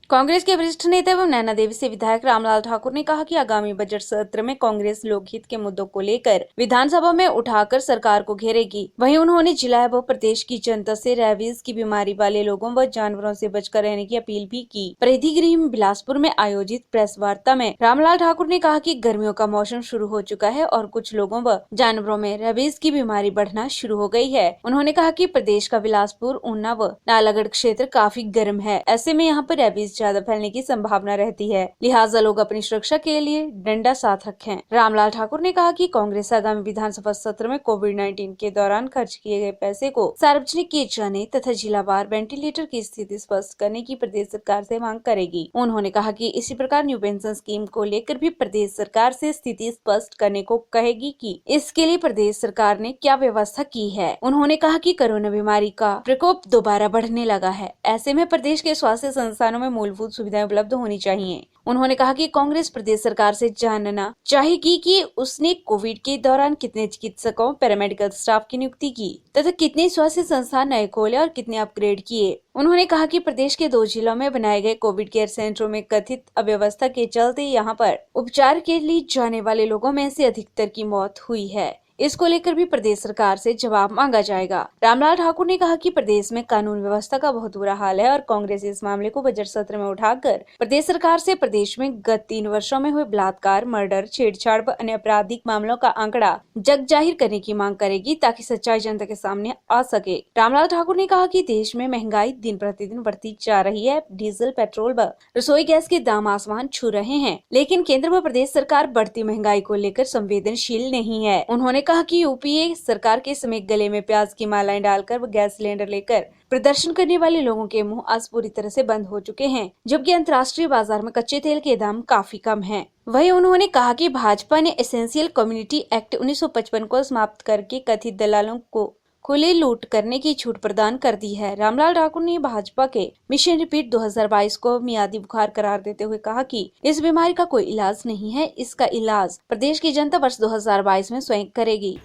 कांग्रेस के वरिष्ठ नेता एवं नैना देवी से विधायक रामलाल ठाकुर ने कहा कि आगामी बजट सत्र में कांग्रेस लोकहित के मुद्दों को लेकर विधानसभा में उठाकर सरकार को घेरेगी। वहीं उन्होंने जिला एवं प्रदेश की जनता से रेबीज की बीमारी वाले लोगों व जानवरों से बचकर रहने की अपील भी की। परिधि गृह बिलासपुर में आयोजित प्रेस वार्ता में रामलाल ठाकुर ने कहा कि गर्मियों का मौसम शुरू हो चुका है और कुछ लोगों व जानवरों में रेबीज की बीमारी बढ़ना शुरू हो गई है। उन्होंने कहा कि प्रदेश का बिलासपुर, ऊना व नालागढ़ क्षेत्र काफी गर्म है। ऐसे में यहाँ पर रेबीज ज्यादा फैलने की संभावना रहती है, लिहाजा लोग अपनी सुरक्षा के लिए डंडा साथ रखें। रामलाल ठाकुर ने कहा कि कांग्रेस आगामी विधानसभा सत्र में कोविड-19 के दौरान खर्च किए गए पैसे को सार्वजनिक किए जाने तथा जिलावार वेंटिलेटर की स्थिति स्पष्ट करने की प्रदेश सरकार से मांग करेगी। उन्होंने कहा कि इसी प्रकार न्यू पेंशन स्कीम को लेकर भी प्रदेश सरकार से स्थिति स्पष्ट करने को कहेगी कि इसके लिए प्रदेश सरकार ने क्या व्यवस्था की है। उन्होंने कहा कि कोरोना बीमारी का प्रकोप दोबारा बढ़ने लगा है। ऐसे में प्रदेश के स्वास्थ्य संस्थानों में मूलभूत सुविधाएं उपलब्ध होनी चाहिए। उन्होंने कहा कि कांग्रेस प्रदेश सरकार से जानना चाहेगी कि उसने कोविड के दौरान कितने चिकित्सकों, पैरामेडिकल स्टाफ की नियुक्ति की तथा कितने स्वास्थ्य संस्थान नए खोले और कितने अपग्रेड किए। उन्होंने कहा कि प्रदेश के 2 जिलों में बनाए गए कोविड केयर सेंटरों में कथित अव्यवस्था के चलते यहां पर उपचार के लिए जाने वाले लोगों में से अधिकतर की मौत हुई है। इसको लेकर भी प्रदेश सरकार से जवाब मांगा जाएगा। रामलाल ठाकुर ने कहा कि प्रदेश में कानून व्यवस्था का बहुत बुरा हाल है और कांग्रेस इस मामले को बजट सत्र में उठाकर प्रदेश सरकार से प्रदेश में गत 3 वर्षों में हुए बलात्कार, मर्डर, छेड़छाड़ व अन्य आपराधिक मामलों का आंकड़ा जग जाहिर करने की मांग करेगी ताकि सच्चाई जनता के सामने आ सके। रामलाल ठाकुर ने कहा कि देश में महंगाई दिन प्रतिदिन बढ़ती जा रही है। डीजल, पेट्रोल व रसोई गैस के दाम आसमान छू रहे हैं, लेकिन केंद्र व प्रदेश सरकार बढ़ती महंगाई को लेकर संवेदनशील नहीं है। उन्होंने कहा कि यूपीए सरकार के समय गले में प्याज की मालाएं डालकर व गैस सिलेंडर लेकर प्रदर्शन करने वाले लोगों के मुंह आज पूरी तरह से बंद हो चुके हैं, जबकि अंतर्राष्ट्रीय बाजार में कच्चे तेल के दाम काफी कम हैं। वहीं उन्होंने कहा कि भाजपा ने एसेंशियल कम्युनिटी एक्ट 1955 को समाप्त करके कथित दलालों को खुले लूट करने की छूट प्रदान कर दी है। रामलाल ठाकुर ने भाजपा के मिशन रिपीट 2022 को मियादी बुखार करार देते हुए कहा कि इस बीमारी का कोई इलाज नहीं है, इसका इलाज प्रदेश की जनता वर्ष 2022 में स्वयं करेगी।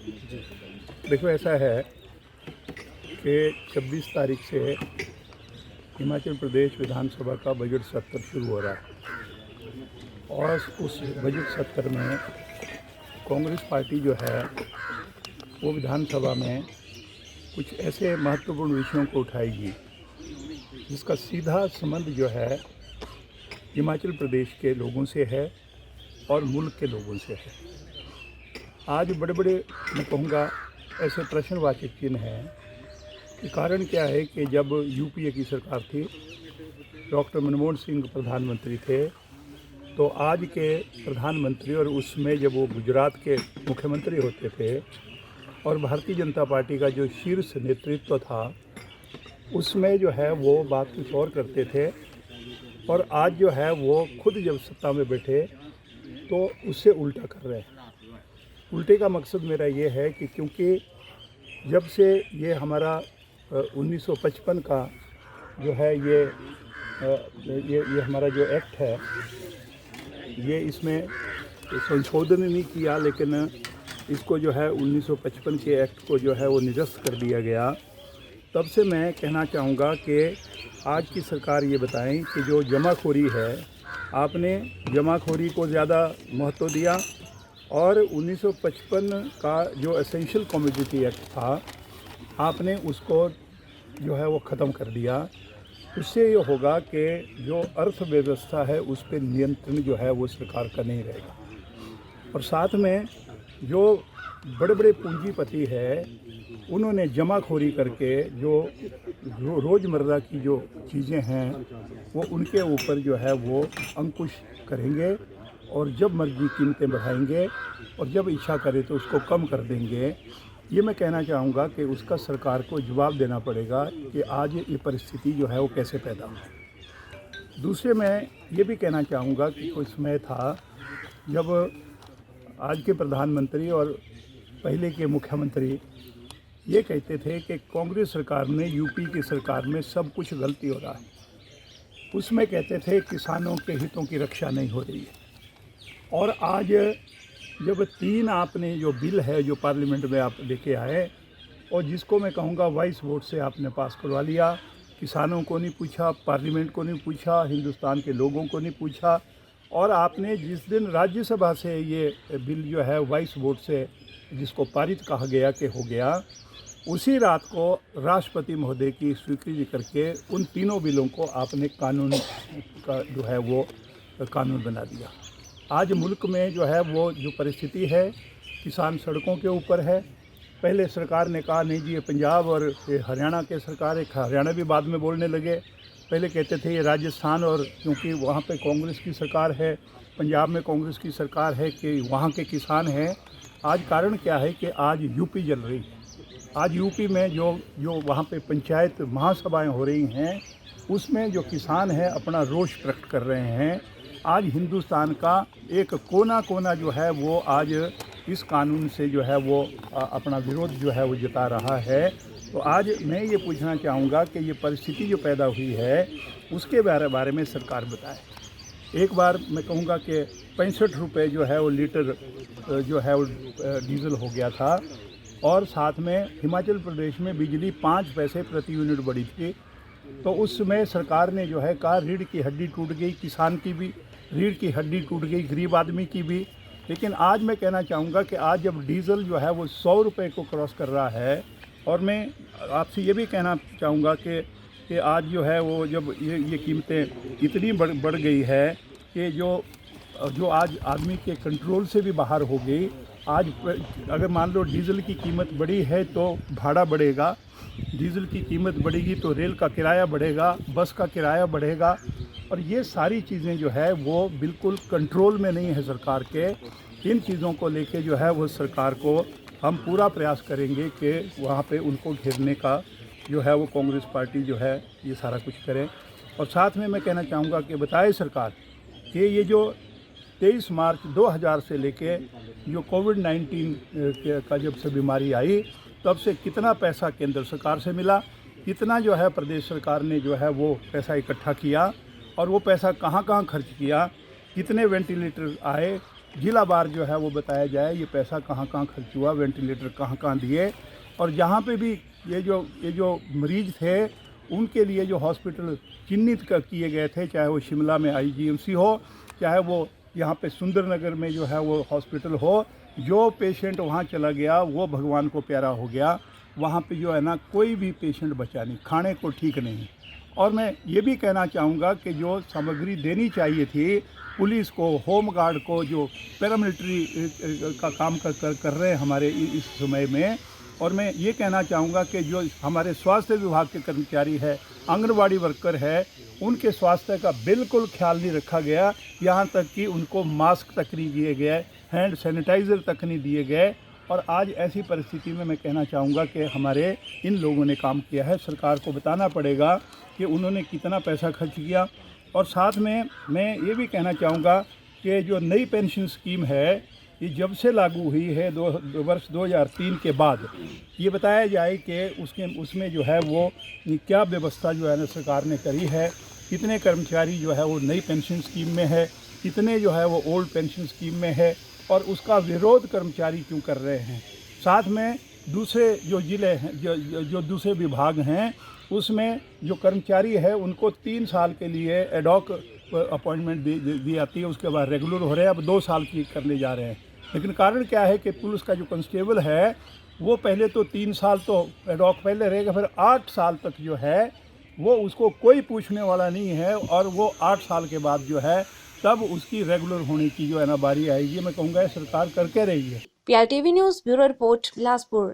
देखो, ऐसा है कि 26 तारीख से हिमाचल प्रदेश विधानसभा का बजट सत्र शुरू हो रहा है और उस बजट सत्र में कांग्रेस पार्टी जो है वो विधानसभा में कुछ ऐसे महत्वपूर्ण विषयों को उठाएगी जिसका सीधा संबंध जो है हिमाचल प्रदेश के लोगों से है और मुल्क के लोगों से है। आज बड़े बड़े मैं कहूँगा ऐसे प्रश्नवाचक चिन्ह हैं कि कारण क्या है कि जब यूपीए की सरकार थी, डॉक्टर मनमोहन सिंह प्रधानमंत्री थे, तो आज के प्रधानमंत्री और उसमें जब वो गुजरात के मुख्यमंत्री होते थे और भारतीय जनता पार्टी का जो शीर्ष नेतृत्व था उसमें जो है वो बात कुछ और करते थे और आज जो है वो खुद जब सत्ता में बैठे तो उससे उल्टा कर रहे हैं। उल्टे का मकसद मेरा ये है कि क्योंकि जब से ये हमारा 1955 का जो है ये हमारा जो एक्ट है, ये इसमें संशोधन नहीं किया, लेकिन इसको जो है 1955 के एक्ट को जो है वो निरस्त कर दिया गया। तब से मैं कहना चाहूँगा कि आज की सरकार ये बताएं कि जो जमाखोरी है, आपने जमाखोरी को ज़्यादा महत्व दिया और 1955 का जो एसेंशियल कमोडिटी एक्ट था आपने उसको जो है वो ख़त्म कर दिया। उससे ये होगा कि जो अर्थव्यवस्था है उस पर नियंत्रण जो है वो सरकार का नहीं रहेगा और साथ में जो बड़े बड़े पूंजीपति है उन्होंने जमाखोरी करके जो रोज़मर्रा की जो चीज़ें हैं वो उनके ऊपर जो है वो अंकुश करेंगे और जब मर्जी कीमतें बढ़ाएंगे और जब इच्छा करे तो उसको कम कर देंगे। ये मैं कहना चाहूँगा कि उसका सरकार को जवाब देना पड़ेगा कि आज ये परिस्थिति जो है वो कैसे पैदा हुई। दूसरे मैं ये भी कहना चाहूँगा कि कुछ समय था जब आज के प्रधानमंत्री और पहले के मुख्यमंत्री ये कहते थे कि कांग्रेस सरकार में, यूपी की सरकार में सब कुछ गलती हो रहा है। उसमें कहते थे किसानों के हितों की रक्षा नहीं हो रही है। और आज जब 3 आपने जो बिल है जो पार्लियामेंट में आप लेके आए और जिसको मैं कहूँगा वॉइस वोट से आपने पास करवा लिया किसानों को नहीं पूछा, पार्लियामेंट को नहीं पूछा, हिंदुस्तान के लोगों को नहीं पूछा। और आपने जिस दिन राज्यसभा से ये बिल जो है वॉइस वोट से जिसको पारित कहा गया कि हो गया, उसी रात को राष्ट्रपति महोदय की स्वीकृति करके उन तीनों बिलों को आपने कानून का जो है वो कानून बना दिया। आज मुल्क में जो है वो जो परिस्थिति है, किसान सड़कों के ऊपर है। पहले सरकार ने कहा नहीं जी ये पंजाब और ये हरियाणा के सरकार है, हरियाणा भी बाद में बोलने लगे। पहले कहते थे ये राजस्थान, और क्योंकि वहाँ पे कांग्रेस की सरकार है, पंजाब में कांग्रेस की सरकार है कि वहाँ के किसान हैं। आज कारण क्या है कि आज यूपी जल रही है। आज यूपी में जो वहाँ पे पंचायत महासभाएं हो रही हैं, उसमें जो किसान हैं अपना रोष प्रकट कर रहे हैं। आज हिंदुस्तान का एक कोना कोना जो है वो आज इस कानून से जो है वो अपना विरोध जो है वो जता रहा है। तो आज मैं ये पूछना चाहूँगा कि ये परिस्थिति जो पैदा हुई है उसके बारे में सरकार बताए। एक बार मैं कहूँगा कि 65 रुपये जो है वो लीटर जो है वो डीजल हो गया था, और साथ में हिमाचल प्रदेश में बिजली 5 पैसे प्रति यूनिट बढ़ी थी। तो उस समय सरकार ने जो है कहा रीढ़ की हड्डी टूट गई, किसान की भी रीढ़ की हड्डी टूट गई, गरीब आदमी की भी। लेकिन आज मैं कहना चाहूँगा कि आज जब डीजल जो है वो 100 रुपये को क्रॉस कर रहा है, और मैं आपसे ये भी कहना चाहूँगा कि आज जो है वो जब ये कीमतें इतनी बढ़ गई है कि जो आज आदमी के कंट्रोल से भी बाहर हो गई। आज अगर मान लो डीजल की कीमत बढ़ी है तो भाड़ा बढ़ेगा, डीजल की कीमत बढ़ेगी तो रेल का किराया बढ़ेगा, बस का किराया बढ़ेगा, और ये सारी चीज़ें जो है वो बिल्कुल कंट्रोल में नहीं है सरकार के। इन चीज़ों को लेके जो है वो सरकार को हम पूरा प्रयास करेंगे कि वहाँ पे उनको घेरने का जो है वो कांग्रेस पार्टी जो है ये सारा कुछ करे। और साथ में मैं कहना चाहूँगा कि बताए सरकार कि ये जो 23 मार्च 2000 से लेके जो कोविड-19 का जब से बीमारी आई तब से कितना पैसा केंद्र सरकार से मिला, कितना जो है प्रदेश सरकार ने जो है वो पैसा इकट्ठा किया, और वो पैसा कहाँ कहाँ खर्च किया, कितने वेंटिलेटर आए, जिला बार जो है वो बताया जाए ये पैसा कहाँ कहाँ खर्च हुआ, वेंटिलेटर कहाँ कहाँ दिए। और जहाँ पे भी ये जो मरीज़ थे उनके लिए जो हॉस्पिटल चिन्हित किए गए थे, चाहे वो शिमला में IGMC हो, चाहे वो यहाँ पे सुंदरनगर में जो है वो हॉस्पिटल हो, जो पेशेंट वहाँ चला गया वो भगवान को प्यारा हो गया। वहाँ पे जो है ना कोई भी पेशेंट बचा नहीं, खाने को ठीक नहीं। और मैं ये भी कहना चाहूँगा कि जो सामग्री देनी चाहिए थी पुलिस को, होम गार्ड को, जो पैरामिलिट्री का काम कर रहे हैं हमारे इस समय में, और मैं ये कहना चाहूँगा कि जो हमारे स्वास्थ्य विभाग के कर्मचारी है, आंगनवाड़ी वर्कर है, उनके स्वास्थ्य का बिल्कुल ख्याल नहीं रखा गया। यहाँ तक कि उनको मास्क तक नहीं दिए गए, हैंड सैनिटाइज़र तक नहीं दिए गए। और आज ऐसी परिस्थिति में मैं कहना चाहूँगा कि हमारे इन लोगों ने काम किया है। सरकार को बताना पड़ेगा कि उन्होंने कितना पैसा खर्च किया। और साथ में मैं ये भी कहना चाहूँगा कि जो नई पेंशन स्कीम है ये जब से लागू हुई है वर्ष 2003 के बाद, ये बताया जाए कि उसमें जो है वो क्या व्यवस्था जो है ना सरकार ने करी है, कितने कर्मचारी जो है वो नई पेंशन स्कीम में है, कितने जो है वो ओल्ड पेंशन स्कीम में है, और उसका विरोध कर्मचारी क्यों कर रहे हैं। साथ में दूसरे जो ज़िले हैं, जो दूसरे विभाग हैं, उसमें जो कर्मचारी है उनको 3 साल के लिए एडॉक अपॉइंटमेंट दी जाती है, उसके बाद रेगुलर हो रहे हैं, अब 2 साल की करने जा रहे हैं। लेकिन कारण क्या है कि पुलिस का जो कांस्टेबल है वो पहले तो 3 साल तो एडॉक पहले रहेगा, फिर 8 साल तक जो है वो उसको कोई पूछने वाला नहीं है, और वो 8 साल के बाद जो है तब उसकी रेगुलर होने की जो है ना बारी आएगी। मैं कहूँगा सरकार करके रही है। PRTV news bureau report Bilaspur.